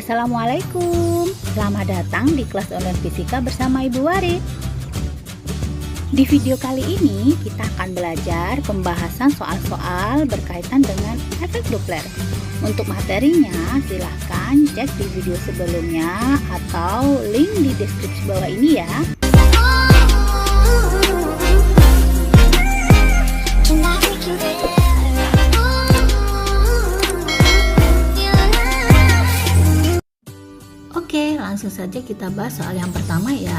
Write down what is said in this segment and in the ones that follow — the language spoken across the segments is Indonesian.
Assalamualaikum, selamat datang di kelas online fisika bersama Ibu Wari. Di video kali ini kita akan belajar pembahasan soal-soal berkaitan dengan efek Doppler. Untuk materinya silahkan cek di video sebelumnya atau link di deskripsi bawah ini ya. Oke, langsung saja kita bahas soal yang pertama ya.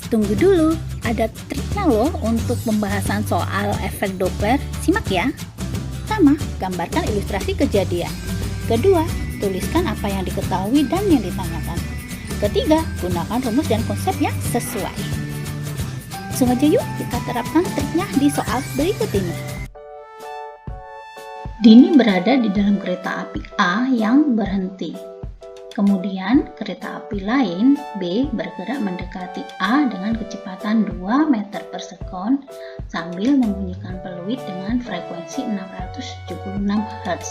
Tunggu dulu, ada triknya loh untuk pembahasan soal efek Doppler. Simak ya. Pertama, gambarkan ilustrasi kejadian. Kedua, tuliskan apa yang diketahui dan yang ditanyakan. Ketiga, gunakan rumus dan konsep yang sesuai. Langsung aja yuk kita terapkan triknya di soal berikut ini. Dini berada di dalam kereta api A yang berhenti. Kemudian kereta api lain B bergerak mendekati A dengan kecepatan 2 meter per sekon sambil membunyikan peluit dengan frekuensi 676 Hz.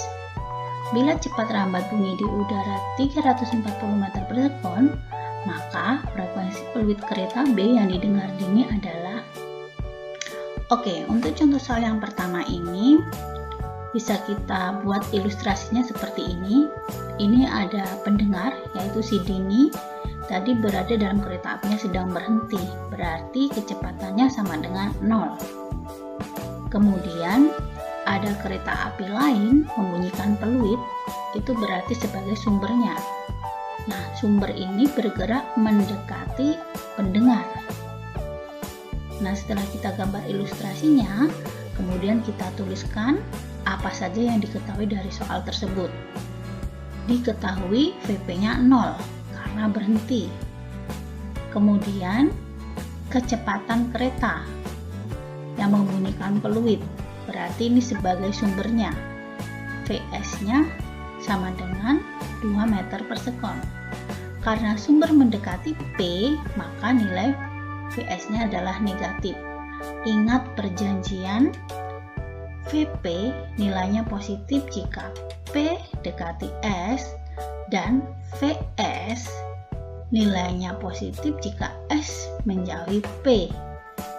Bila cepat rambat bunyi di udara 340 meter per sekon, maka frekuensi peluit kereta B yang didengar Dini adalah. Oke, untuk contoh soal yang pertama ini bisa kita buat ilustrasinya seperti ini. Ini ada pendengar, yaitu si Dini, tadi berada dalam kereta apinya sedang berhenti, berarti kecepatannya sama dengan 0. Kemudian ada kereta api lain membunyikan peluit, itu berarti sebagai sumbernya. Nah, sumber ini bergerak mendekati pendengar. Nah, setelah kita gambar ilustrasinya, kemudian kita tuliskan apa saja yang diketahui dari soal tersebut. Diketahui VP-nya 0 karena berhenti. Kemudian kecepatan kereta yang membunyikan peluit, berarti ini sebagai sumbernya. VS-nya sama dengan 2 meter per sekon. Karena sumber mendekati P, maka nilai VS-nya adalah negatif. Ingat perjanjian VP nilainya positif jika P dekati S dan VS nilainya positif jika S menjauhi P.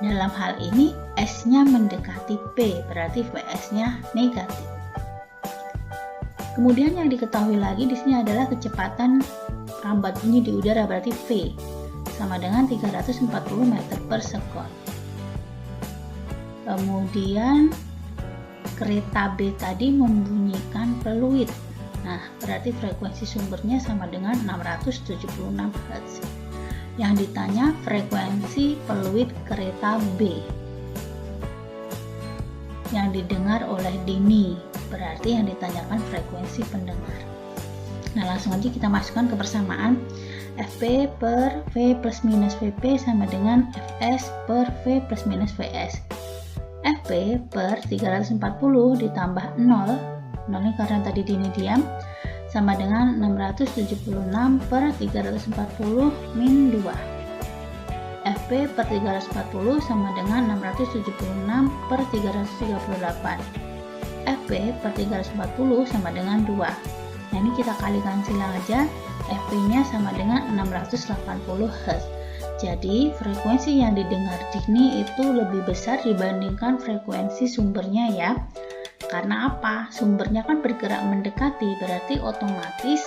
Dalam hal ini S-nya mendekati P, berarti VS-nya negatif. Kemudian yang diketahui lagi di sini adalah kecepatan rambat bunyi di udara, berarti V sama dengan 340 meter per sekon. Kemudian kereta B tadi membunyikan peluit. Nah, berarti frekuensi sumbernya sama dengan 676 Hz. Yang ditanya frekuensi peluit kereta B yang didengar oleh Dini, berarti yang ditanyakan frekuensi pendengar. Nah, langsung aja kita masukkan ke persamaan. FP per V plus minus VP sama dengan Fs per V plus minus Vs. FP per 340 ditambah 0 ini karena tadi Dini diam, sama dengan 676 per 340 min 2. FP per 340 sama dengan 676 per 338. FP per 340 sama dengan 2. Nah, ini kita kalikan silang aja, FP-nya sama dengan 680 Hz. Jadi frekuensi yang didengar Dini itu lebih besar dibandingkan frekuensi sumbernya ya. Karena apa? Sumbernya kan bergerak mendekati, berarti otomatis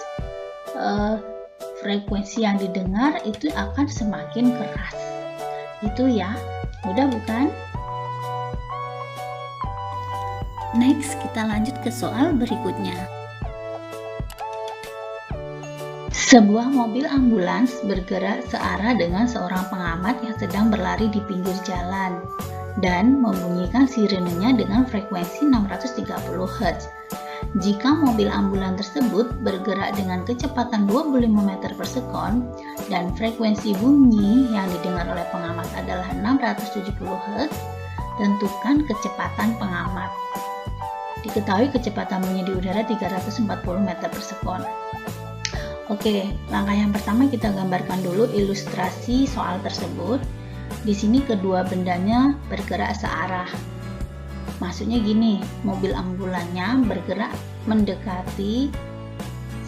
frekuensi yang didengar itu akan semakin keras. Itu ya, mudah bukan? Next, kita lanjut ke soal berikutnya. Sebuah mobil ambulans bergerak searah dengan seorang pengamat yang sedang berlari di pinggir jalan dan membunyikan sirenenya dengan frekuensi 630 Hz. Jika mobil ambulans tersebut bergerak dengan kecepatan 25 meter per sekon dan frekuensi bunyi yang didengar oleh pengamat adalah 670 Hz, tentukan kecepatan pengamat. Diketahui kecepatan bunyi di udara 340 meter per sekon. Oke, langkah yang pertama kita gambarkan dulu ilustrasi soal tersebut. Di sini kedua bendanya bergerak searah. Maksudnya gini, mobil ambulannya bergerak mendekati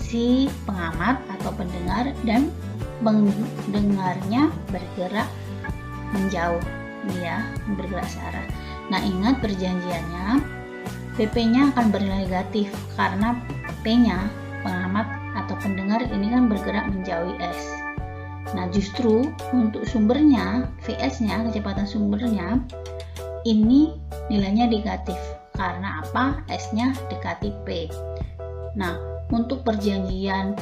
frekuensi pengamat atau pendengar dan pendengarnya bergerak menjauh, ya, bergerak searah. Nah, ingat perjanjiannya, PP-nya akan bernilai negatif karena P-nya, pengamat atau pendengar ini kan bergerak menjauhi S. Nah, justru untuk sumbernya, VS-nya, kecepatan sumbernya, ini nilainya negatif. Karena apa? S-nya dekati P. Nah, untuk perjanjian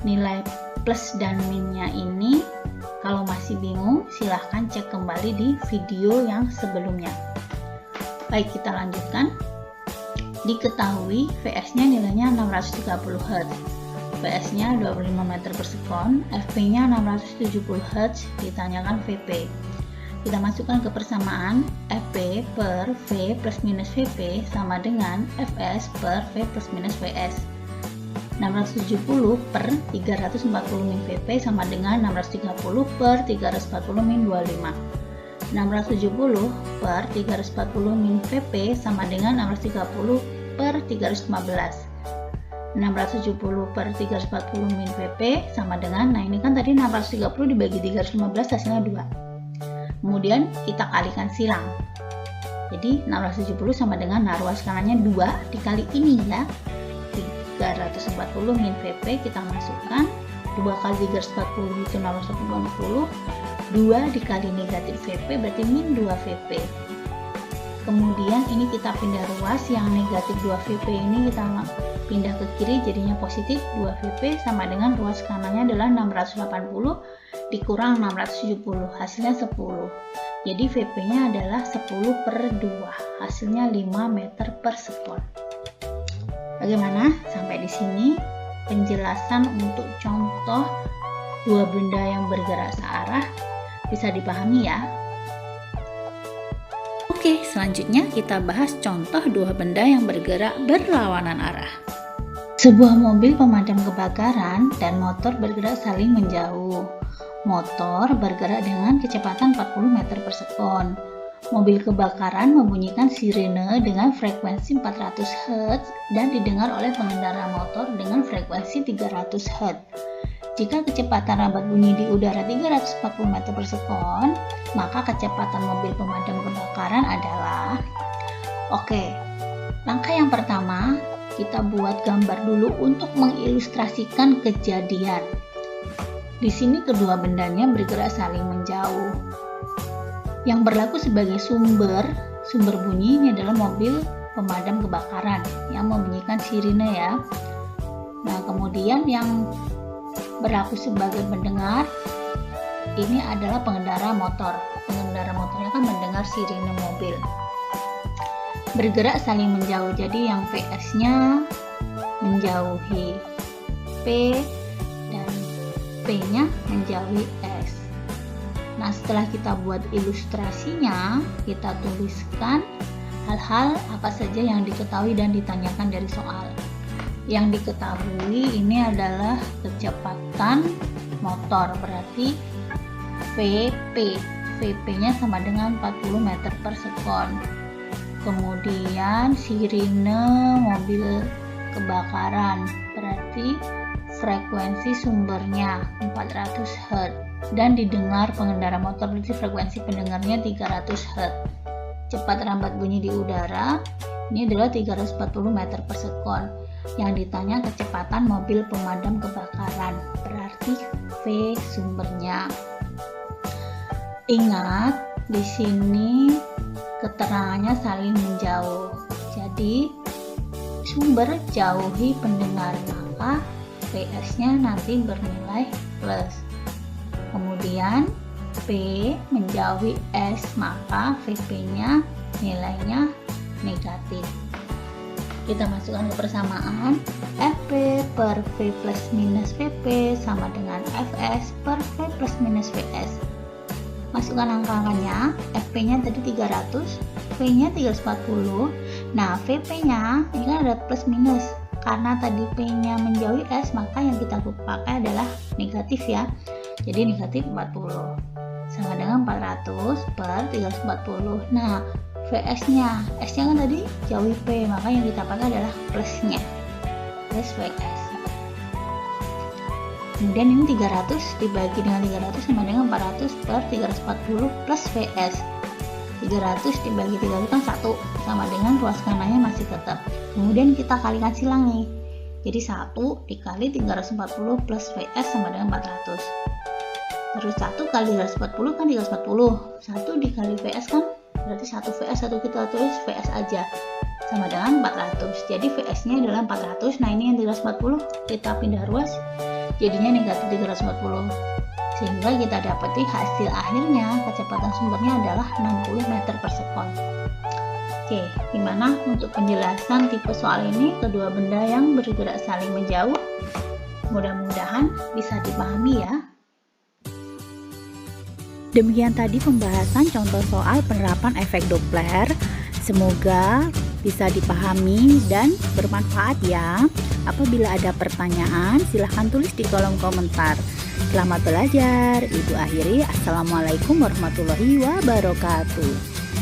nilai plus dan minnya ini, kalau masih bingung, silahkan cek kembali di video yang sebelumnya. Baik, kita lanjutkan. Diketahui VS-nya nilainya 630 Hz, PS-nya 25 meter per sekon, FP-nya 670 Hz, ditanyakan VP. Kita masukkan ke persamaan, FP per V plus minus VP sama dengan Fs per V plus minus Vs. 670 per 340 min VP sama dengan 630 per 340 min 25. 670 per 340 min VP sama dengan 630 per 315. 670 per 340 min VP sama dengan, nah ini kan tadi 630 dibagi 315 hasilnya 2. Kemudian kita kalikan silang. Jadi 670 sama dengan, nah ruas kanannya 2 dikali ini ya. 340 min VP kita masukkan, 2 kali 340 itu 680, 2 dikali negatif VP berarti min 2 VP. Kemudian ini kita pindah ruas, yang negatif 2 VP ini kita pindah ke kiri jadinya positif 2 VP sama dengan ruas kanannya adalah 680 dikurang 670 hasilnya 10. Jadi VP nya adalah 10 per 2 hasilnya 5 meter per sekon. Bagaimana? Sampai di sini penjelasan untuk contoh dua benda yang bergerak searah bisa dipahami ya. Oke, selanjutnya kita bahas contoh dua benda yang bergerak berlawanan arah. Sebuah mobil pemadam kebakaran dan motor bergerak saling menjauh. Motor bergerak dengan kecepatan 40 meter per sekon. Mobil kebakaran membunyikan sirene dengan frekuensi 400 Hz dan didengar oleh pengendara motor dengan frekuensi 300 Hz. Jika kecepatan rambat bunyi di udara 340 meter per sekon, maka kecepatan mobil pemadam kebakaran adalah... Oke, langkah yang pertama, kita buat gambar dulu untuk mengilustrasikan kejadian. Di sini kedua bendanya bergerak saling menjauh. Yang berlaku sebagai sumber bunyi ini adalah mobil pemadam kebakaran yang membunyikan sirine ya. Nah, kemudian yang berlaku sebagai pendengar ini adalah pengendara motor. Pengendara motornya kan mendengar sirine mobil. Bergerak saling menjauh, jadi yang VS-nya menjauhi P dan P-nya menjauhi S. Nah, setelah kita buat ilustrasinya, kita tuliskan hal-hal apa saja yang diketahui dan ditanyakan dari soal. Yang diketahui ini adalah kecepatan motor, berarti VP. VP-nya sama dengan 40 meter per sekon. Kemudian sirine mobil kebakaran, berarti frekuensi sumbernya 400 Hz dan didengar pengendara motor, berarti frekuensi pendengarnya 300 Hz. Cepat rambat bunyi di udara ini adalah 340 meter per sekon. Yang ditanya kecepatan mobil pemadam kebakaran, berarti V sumbernya. Ingat, di sini keterangannya saling menjauh. Jadi sumber jauhi pendengar, maka PS-nya nanti bernilai plus. Kemudian P menjauhi S, maka VP-nya nilainya negatif. Kita masukkan ke persamaan, FP per V plus minus VP sama dengan Fs per V plus minus Vs. Masukkan angka-angkanya, FP-nya tadi 300, V-nya 340. Nah, VP-nya ini kan ada plus minus. Karena tadi P-nya menjauhi S, maka yang kita pakai adalah negatif ya. Jadi negatif 40. Sama dengan 400 per 340. Nah, VS-nya, S-nya kan tadi jauhi P, maka yang kita pakai adalah plusnya. Plus VS. Kemudian ini 300 dibagi dengan 300 sama dengan 400 per 340 plus VS. 300 dibagi 300 kan 1, sama dengan ruas kanannya masih tetap. Kemudian kita kalikan silang nih. Jadi 1 dikali 340 plus VS sama dengan 400. Terus 1 kali 340 kan 340. 1 dikali VS kan berarti 1 VS, 1 kita tulis VS aja, sama dengan 400. Jadi VS nya adalah 400. Nah ini yang 340 kita pindah ruas, jadinya negatif 340, sehingga kita dapati hasil akhirnya kecepatan sumbernya adalah 60 meter per sekon. Oke, gimana untuk penjelasan tipe soal ini, kedua benda yang bergerak saling menjauh? Mudah-mudahan bisa dipahami ya. Demikian tadi pembahasan contoh soal penerapan efek Doppler. Semoga bisa dipahami dan bermanfaat ya. Apabila ada pertanyaan, silahkan tulis di kolom komentar. Selamat belajar. Ibu akhiri. Assalamualaikum warahmatullahi wabarakatuh.